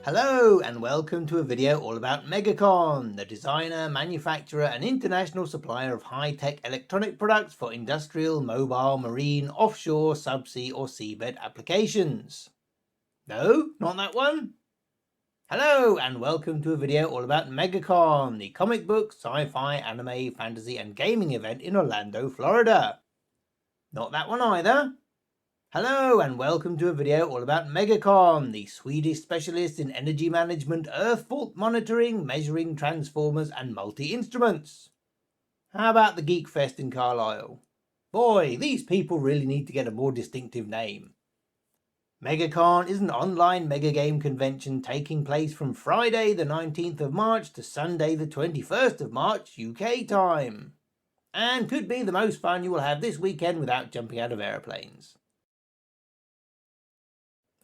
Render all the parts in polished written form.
Hello and welcome to a video all about MegaCon, the designer, manufacturer and international supplier of high-tech electronic products for industrial, mobile, marine, offshore, subsea or seabed applications. No, not that one? Hello and welcome to a video all about MegaCon, the comic book, sci-fi, anime, fantasy and gaming event in Orlando, Florida. Not that one either. Hello and welcome to a video all about MegaCon, the Swedish specialist in energy management, earth fault monitoring, measuring transformers and multi-instruments. How about the Geek Fest in Carlisle? Boy, these people really need to get a more distinctive name. MegaCon is an online Megagame convention taking place from Friday the 19th of March to Sunday the 21st of March UK time, and could be the most fun you will have this weekend without jumping out of aeroplanes.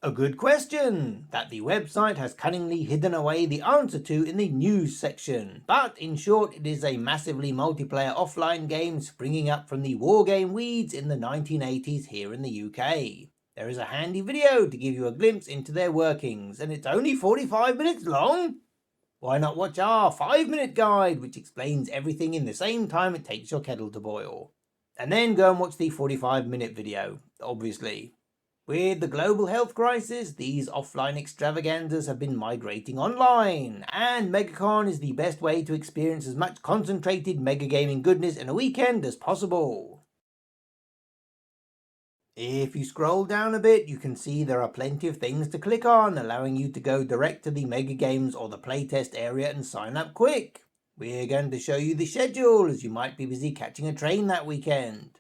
A good question that the website has cunningly hidden away the answer to in the news section, but in short it is a massively multiplayer offline game springing up from the wargame weeds in the 1980s here in the UK. There is a handy video to give you a glimpse into their workings, and it's only 45 minutes long. Why not watch our 5-minute guide which explains everything in the same time it takes your kettle to boil? And then go and watch the 45-minute video, obviously. With the global health crisis, these offline extravaganzas have been migrating online, and MegaCon is the best way to experience as much concentrated megagaming goodness in a weekend as possible. If you scroll down a bit, you can see there are plenty of things to click on, allowing you to go direct to the Megagames or the Playtest area and sign up quick. We're going to show you the schedule, as you might be busy catching a train that weekend.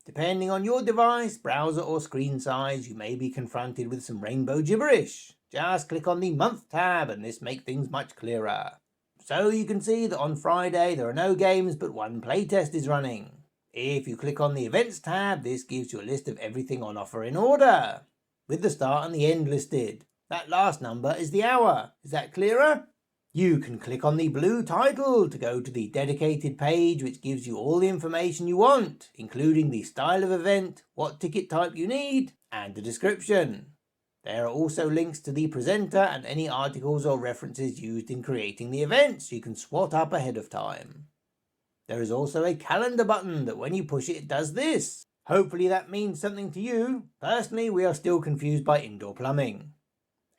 Depending on your device, browser or screen size, you may be confronted with some rainbow gibberish. Just click on the month tab and this makes things much clearer. So you can see that on Friday there are no games but one playtest is running. If you click on the events tab, this gives you a list of everything on offer in order, with the start and the end listed. That last number is the hour. Is that clearer? You can click on the blue title to go to the dedicated page which gives you all the information you want, including the style of event, what ticket type you need, and a description. There are also links to the presenter and any articles or references used in creating the event, so you can swat up ahead of time. There is also a calendar button that when you push it does this. Hopefully that means something to you. Personally, we are still confused by indoor plumbing.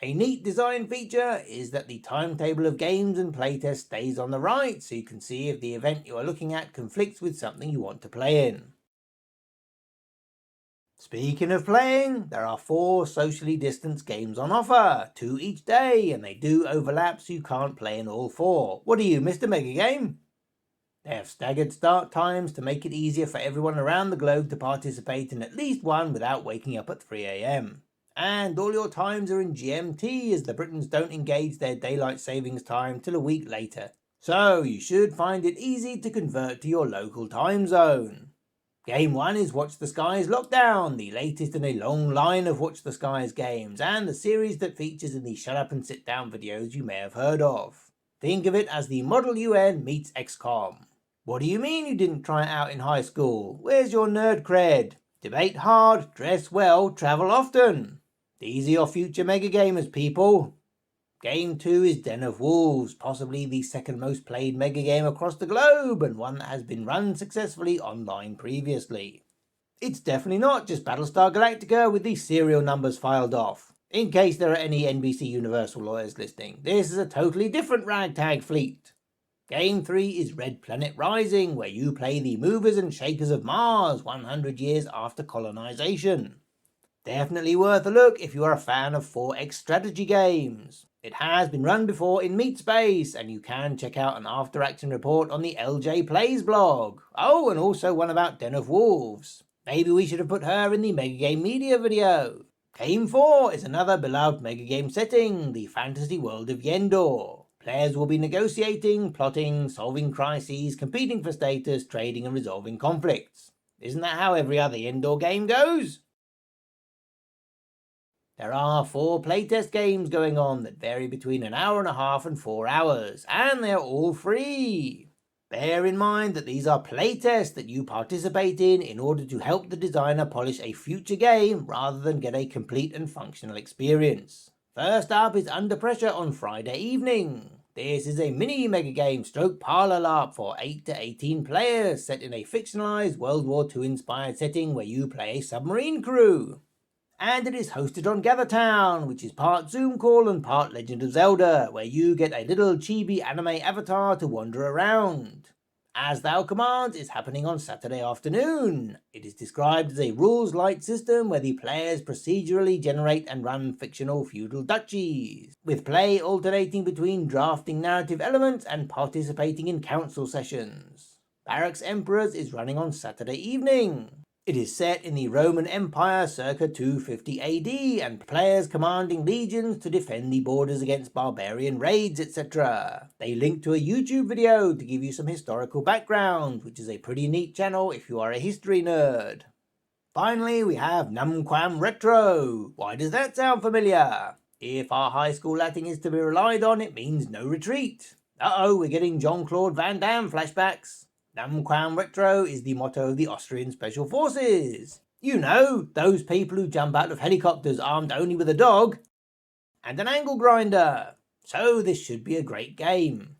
A neat design feature is that the timetable of games and playtests stays on the right, so you can see if the event you are looking at conflicts with something you want to play in. Speaking of playing, there are 4 socially distanced games on offer, 2 each day, and they do overlap so you can't play in all 4. What are you, Mr. Megagame? They have staggered start times to make it easier for everyone around the globe to participate in at least one without waking up at 3 AM. And all your times are in GMT, as the Britons don't engage their daylight savings time till a week later. So you should find it easy to convert to your local time zone. Game 1 is Watch the Skies Lockdown, the latest in a long line of Watch the Skies games, and the series that features in the Shut Up and Sit Down videos you may have heard of. Think of it as the Model UN meets XCOM. What do you mean you didn't try it out in high school? Where's your nerd cred? Debate hard, dress well, travel often. These are your future mega gamers, people. Game 2 is Den of Wolves, possibly the second most played mega game across the globe, and one that has been run successfully online previously. It's definitely not just Battlestar Galactica with the serial numbers filed off. In case there are any NBC Universal lawyers listening, this is a totally different ragtag fleet. Game 3 is Red Planet Rising, where you play the movers and shakers of Mars 100 years after colonization. Definitely worth a look if you are a fan of 4X strategy games. It has been run before in MeatSpace, and you can check out an after-action report on the LJ Plays blog. Oh, and also one about Den of Wolves. Maybe we should have put her in the Megagame Media video. Game 4 is another beloved Megagame setting, the fantasy world of Yendor. Players will be negotiating, plotting, solving crises, competing for status, trading and resolving conflicts. Isn't that how every other Yendor game goes? There are 4 playtest games going on that vary between an hour and a half and 4 hours, and they're all free. Bear in mind that these are playtests that you participate in order to help the designer polish a future game rather than get a complete and functional experience. First up is Under Pressure on Friday evening. This is a mini Megagame stroke parlor LARP for 8 to 18 players set in a fictionalized World War II inspired setting where you play a submarine crew. And it is hosted on GatherTown, which is part Zoom call and part Legend of Zelda, where you get a little chibi anime avatar to wander around. As Thou Commands is happening on Saturday afternoon. It is described as a rules-light system where the players procedurally generate and run fictional feudal duchies, with play alternating between drafting narrative elements and participating in council sessions. Barracks Emperors is running on Saturday evening. It is set in the Roman Empire circa 250 AD and players commanding legions to defend the borders against barbarian raids, etc. They link to a YouTube video to give you some historical background, which is a pretty neat channel if you are a history nerd. Finally, we have Numquam Retro. Why does that sound familiar? If our high school Latin is to be relied on, it means no retreat. We're getting Jean-Claude Van Damme flashbacks. Numquam Retro is the motto of the Austrian Special Forces. You know, those people who jump out of helicopters armed only with a dog and an angle grinder. So this should be a great game.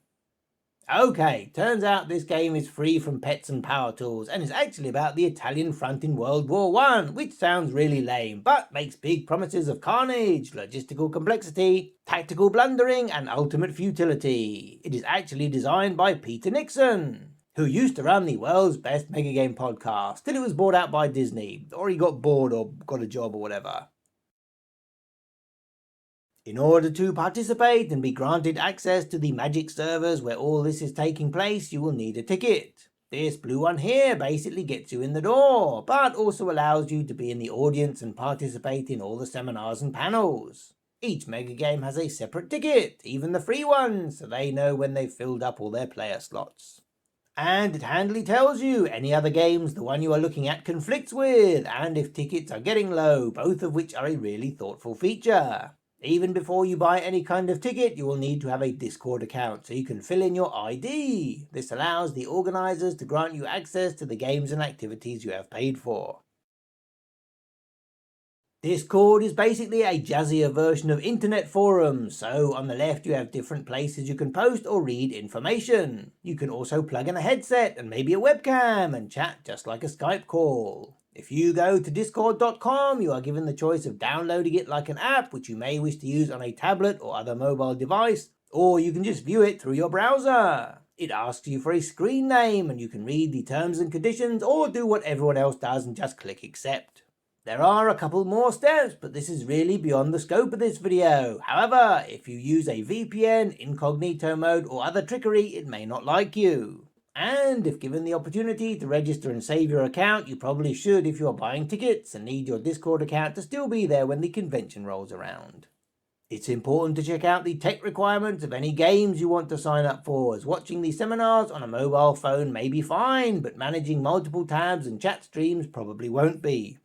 Okay, turns out this game is free from pets and power tools and is actually about the Italian front in World War I, which sounds really lame, but makes big promises of carnage, logistical complexity, tactical blundering, and ultimate futility. It is actually designed by Peter Nixon, who used to run the world's best Megagame podcast, till it was bought out by Disney, or he got bored or got a job or whatever. In order to participate and be granted access to the Magic servers where all this is taking place, you will need a ticket. This blue one here basically gets you in the door, but also allows you to be in the audience and participate in all the seminars and panels. Each Megagame has a separate ticket, even the free ones, so they know when they've filled up all their player slots. And it handily tells you any other games the one you are looking at conflicts with, and if tickets are getting low, both of which are a really thoughtful feature. Even before you buy any kind of ticket, you will need to have a Discord account so you can fill in your ID. This allows the organisers to grant you access to the games and activities you have paid for. Discord is basically a jazzier version of internet forums, so on the left you have different places you can post or read information. You can also plug in a headset and maybe a webcam and chat just like a Skype call. If you go to discord.com, you are given the choice of downloading it like an app, which you may wish to use on a tablet or other mobile device, or you can just view it through your browser. It asks you for a screen name and you can read the terms and conditions or do what everyone else does and just click accept. There are a couple more steps, but this is really beyond the scope of this video. However, if you use a VPN, incognito mode or other trickery, it may not like you. And if given the opportunity to register and save your account, you probably should if you are buying tickets and need your Discord account to still be there when the convention rolls around. It's important to check out the tech requirements of any games you want to sign up for, as watching the seminars on a mobile phone may be fine, but managing multiple tabs and chat streams probably won't be.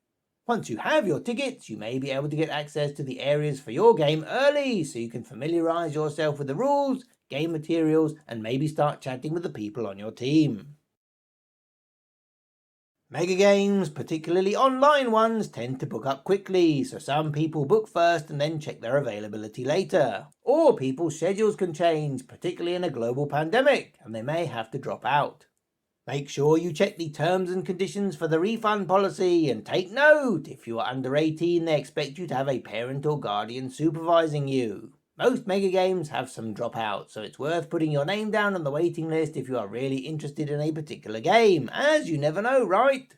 Once you have your tickets, you may be able to get access to the areas for your game early, so you can familiarise yourself with the rules, game materials, and maybe start chatting with the people on your team. Megagames, particularly online ones, tend to book up quickly, so some people book first and then check their availability later. Or people's schedules can change, particularly in a global pandemic, and they may have to drop out. Make sure you check the terms and conditions for the refund policy, and take note, if you are under 18 they expect you to have a parent or guardian supervising you. Most Megagames have some dropouts, so it's worth putting your name down on the waiting list if you are really interested in a particular game, as you never know, right?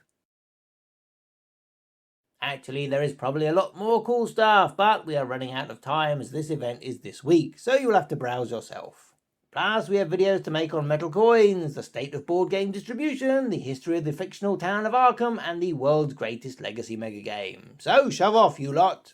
Actually, there is probably a lot more cool stuff, but we are running out of time as this event is this week, so you'll have to browse yourself. Plus, we have videos to make on metal coins, the state of board game distribution, the history of the fictional town of Arkham, and the world's greatest legacy Megagame. So shove off, you lot!